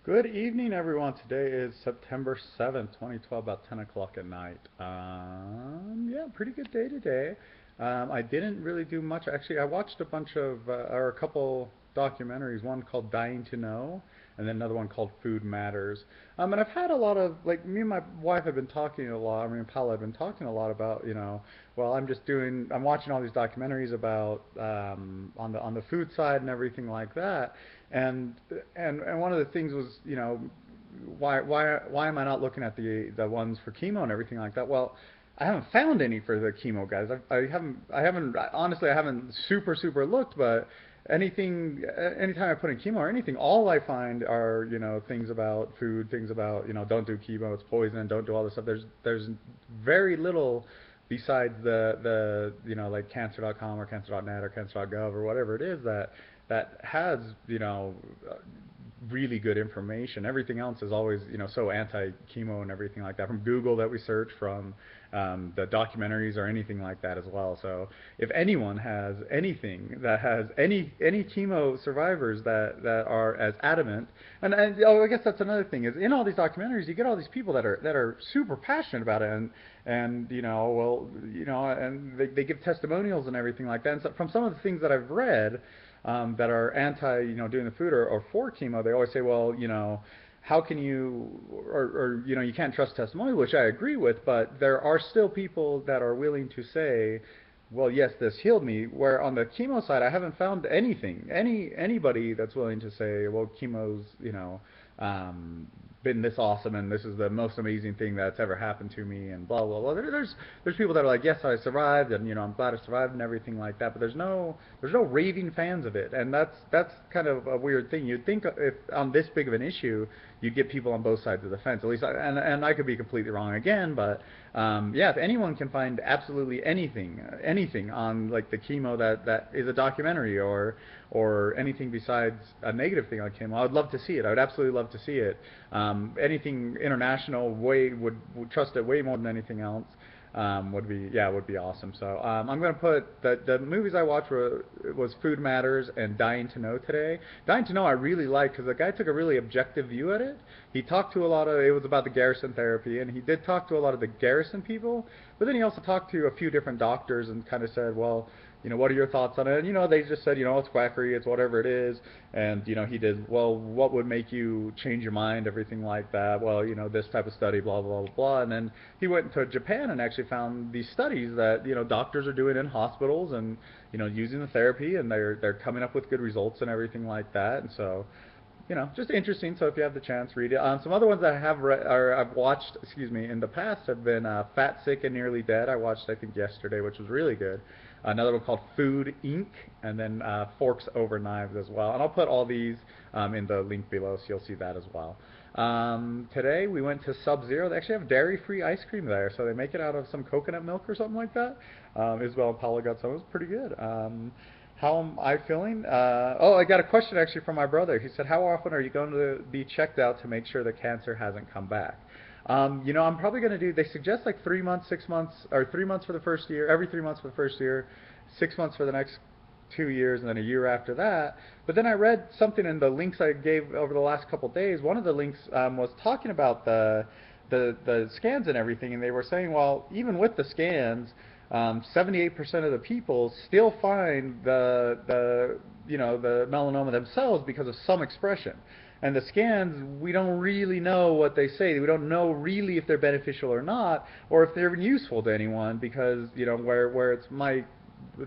Good evening, everyone. Today is September 7th, 2012, about 10 o'clock at night. Yeah, pretty good day today. I didn't really do much. Actually, I watched a bunch of, or a couple documentaries, one called Dying to Know, and then another one called Food Matters. And I've had a lot of, like, me and my wife have been talking a lot, I mean, Paula have been talking a lot about, well, I'm watching all these documentaries about, on the food side and everything like that. And and one of the things was, why am I not looking at the ones for chemo and everything like that? Well, I haven't found any for the chemo guys. I haven't honestly I haven't super looked, but anytime I put in chemo or anything, all I find are things about food, things about don't do chemo, it's poison, don't do all this stuff. There's very little besides the like cancer.com or cancer.net or cancer.gov or whatever it is that has really good information. Everything else is always so anti-chemo and everything like that. From Google that we search from, the documentaries or anything like that as well. So if anyone has anything that has any chemo survivors that are as adamant, and I guess that's another thing is in all these documentaries you get all these people that are super passionate about it and and they give testimonials and everything like that. And so from some of the things that I've read, that are anti, doing the food or for chemo, they always say, well, how can you, or you can't trust testimony, which I agree with, but there are still people that are willing to say, well, yes, this healed me. Where on the chemo side, I haven't found anybody that's willing to say, well, chemo's, been this awesome and this is the most amazing thing that's ever happened to me and blah blah blah. There's people that are like, yes, I survived and I'm glad I survived and everything like that, but there's no raving fans of it, and that's kind of a weird thing. You'd think if on this big of an issue you'd get people on both sides of the fence. At least, and I could be completely wrong again, but yeah, if anyone can find absolutely anything on like the chemo that is a documentary or anything besides a negative thing on chemo, I would love to see it. I would absolutely love to see it. Anything international, would trust it way more than anything else. Would be awesome. So I'm gonna put the movies I watched was Food Matters and Dying to Know today. Dying to Know I really liked because the guy took a really objective view at it. He talked to a lot of, it was about the Garrison therapy, and he did talk to a lot of the Garrison people, but then he also talked to a few different doctors and kind of said, well, what are your thoughts on it? And, they just said, it's quackery, it's whatever it is. And, he did, well, what would make you change your mind, everything like that. Well, this type of study, blah, blah, blah, blah. And then he went to Japan and actually found these studies that, doctors are doing in hospitals and, using the therapy, and they're coming up with good results and everything like that. And so, just interesting. So if you have the chance, read it. Some other ones that I have read or I've watched, excuse me, in the past have been Fat, Sick, and Nearly Dead. I watched, I think, yesterday, which was really good. Another one called Food Inc. and then Forks Over Knives as well. And I'll put all these in the link below, so you'll see that as well. Today we went to Sub-Zero. They actually have dairy-free ice cream there, so they make it out of some coconut milk or something like that. Isabel and Paula got some. It was pretty good. How am I feeling? I got a question actually from my brother. He said, how often are you going to be checked out to make sure the cancer hasn't come back? I'm probably going to do, they suggest like 3 months, 6 months, or 3 months for the first year, every 3 months for the first year, 6 months for the next 2 years, and then a year after that. But then I read something in the links I gave over the last couple of days. One of the links was talking about the scans and everything, and they were saying, well, even with the scans, 78% of the people still find the melanoma themselves because of some expression. And the scans, we don't really know what they say. We don't know really if they're beneficial or not, or if they're even useful to anyone, because where it's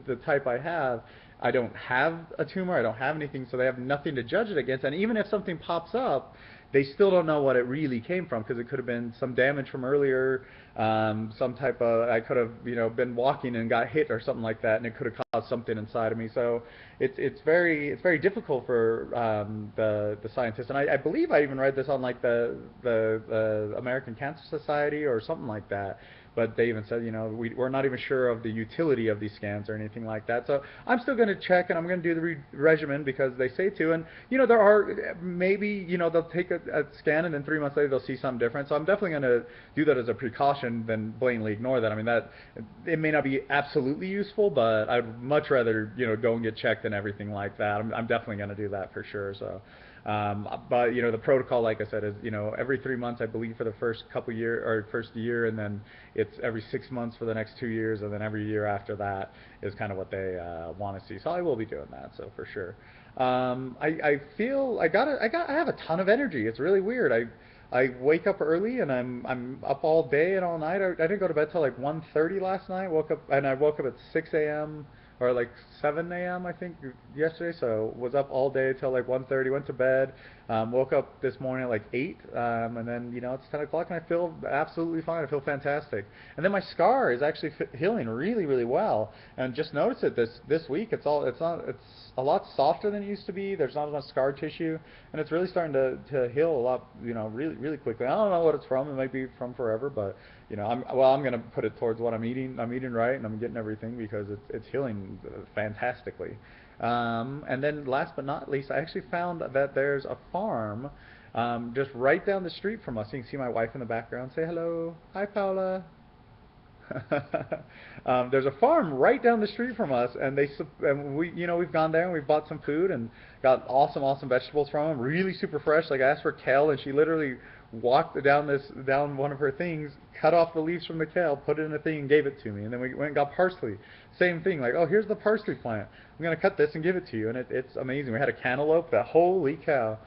the type I have, I don't have a tumor, I don't have anything, so they have nothing to judge it against. And even if something pops up, they still don't know what it really came from, because it could have been some damage from earlier, some type of, I could have been walking and got hit or something like that, and it could have caused something inside of me. So it's very difficult for the scientists. And I believe I even read this on like the American Cancer Society or something like that. But they even said, we're not even sure of the utility of these scans or anything like that. So I'm still going to check, and I'm going to do the regimen because they say to. And there are maybe they'll take a scan, and then 3 months later they'll see something different. So I'm definitely going to do that as a precaution than blatantly ignore that. I mean, that it may not be absolutely useful, but I'd much rather go and get checked and everything like that. I'm definitely going to do that for sure. So. But the protocol, like I said, is every 3 months, I believe, for the first couple year or first year, and then it's every 6 months for the next 2 years, and then every year after that is kind of what they want to see. So I will be doing that, so for sure. I feel I have a ton of energy. It's really weird. I wake up early and I'm up all day and all night. I didn't go to bed till like 1:30 last night. I woke up at 6 a.m. or like 7 a.m. I think yesterday. So was up all day till like 1:30. Went to bed. Woke up this morning at like 8. And then it's 10 o'clock and I feel absolutely fine. I feel fantastic. And then my scar is actually healing really really well. And just noticed it this week. It's a lot softer than it used to be. There's not enough scar tissue, and it's really starting to heal a lot, really really quickly. I don't know what it's from. It might be from forever, but I'm gonna put it towards what I'm eating. I'm eating right, and I'm getting everything because it's healing fantastically. And then last but not least, I actually found that there's a farm just right down the street from us. You can see my wife in the background. Say hello. Hi, Paula. There's a farm right down the street from us, and we've gone there and we've bought some food and got awesome vegetables from them, really super fresh. Like I asked for kale, and she literally walked down one of her things, cut off the leaves from the kale, put it in a thing, and gave it to me. And then we went and got parsley. Same thing, like, oh, here's the parsley plant. I'm gonna cut this and give it to you, and it's amazing. We had a cantaloupe. That holy cow.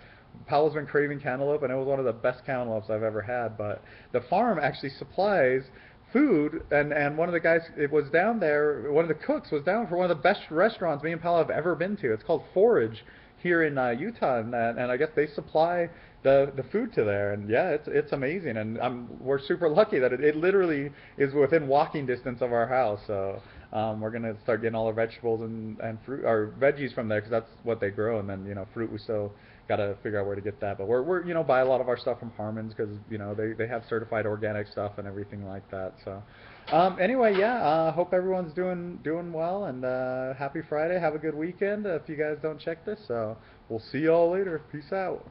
Paula's been craving cantaloupe, and it was one of the best cantaloupes I've ever had. But the farm actually supplies food, and one of the guys, it was down there, one of the cooks was down for one of the best restaurants me and Paula have ever been to. It's called Forage here in Utah, and I guess they supply the food to there, and yeah, it's amazing, and we're super lucky that it literally is within walking distance of our house. So we're gonna start getting all our vegetables and fruit, or veggies from there, because that's what they grow, and then fruit we still got to figure out where to get that. But we're buy a lot of our stuff from Harmon's, because they have certified organic stuff and everything like that. So anyway, yeah, hope everyone's doing well, and happy Friday. Have a good weekend if you guys don't check this. So we'll see y'all later. Peace out.